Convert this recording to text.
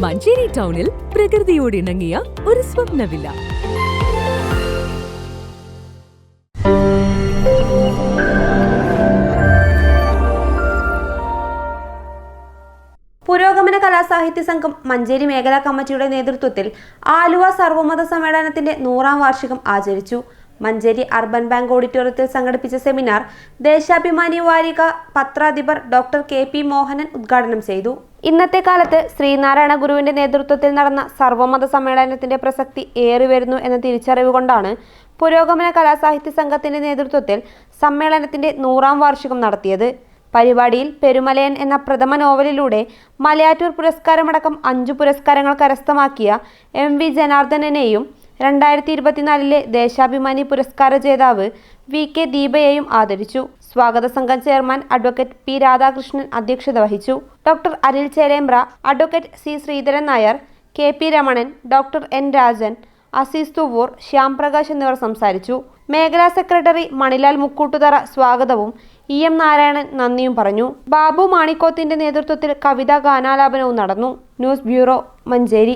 മഞ്ചേരി ടൗണിൽ പ്രകൃതിയോട് ഇണങ്ങിയ ഒരു സ്വപ്ന വില്ല. പുരോഗമന കലാസാഹിത്യ സംഘം മഞ്ചേരി മേഖലാ കമ്മിറ്റിയുടെ നേതൃത്വത്തിൽ ആലുവ സർവമത സമ്മേളനത്തിന്റെ 100ാം വാർഷികം ആചരിച്ചു. മഞ്ചേരി അർബൻ ബാങ്ക് ഓഡിറ്റോറിയത്തിൽ സംഘടിപ്പിച്ച സെമിനാർ ദേശാഭിമാനി വാരിക പത്രാധിപർ ഡോക്ടർ KP മോഹനൻ ഉദ്ഘാടനം ചെയ്തു. ഇന്നത്തെ കാലത്ത് ശ്രീനാരായണ ഗുരുവിന്റെ നേതൃത്വത്തിൽ നടന്ന സർവമത സമ്മേളനത്തിന്റെ പ്രസക്തി ഏറിവരുന്നു എന്ന തിരിച്ചറിവ് കൊണ്ടാണ് പുരോഗമന കലാസാഹിത്യ സംഘത്തിന്റെ നേതൃത്വത്തിൽ സമ്മേളനത്തിന്റെ 100ാം വാർഷികം നടത്തിയത്. പരിപാടിയിൽ പെരുമലയൻ എന്ന പ്രഥമ നോവലിലൂടെ മലയാറ്റൂർ പുരസ്കാരമടക്കം 5 പുരസ്കാരങ്ങൾ കരസ്ഥമാക്കിയ MV ജനാർദ്ദനെയും 2024 ദേശാഭിമാനി പുരസ്കാര ജേതാവ് VK ദീപയെയും ആദരിച്ചു. സ്വാഗത സംഘം ചെയർമാൻ അഡ്വക്കേറ്റ് P രാധാകൃഷ്ണൻ അധ്യക്ഷത വഹിച്ചു. Doctor Anil Chelembra, advocate C Sreedharan Nair, KP Ramanan, doctor N Rajan, Azeez Thuvur, Shyam Prakash എന്നിവർ സംസാരിച്ചു. മേഖലാ സെക്രട്ടറി മണിലാൽ മുക്കൂട്ടുതറ സ്വാഗതവും EM നാരായണൻ നന്ദിയും പറഞ്ഞു. ബാബു മാണിക്കോത്തിന്റെ നേതൃത്വത്തിൽ കവിതാ ഗാനാലാപനവും നടന്നു. News bureau, Manjeri.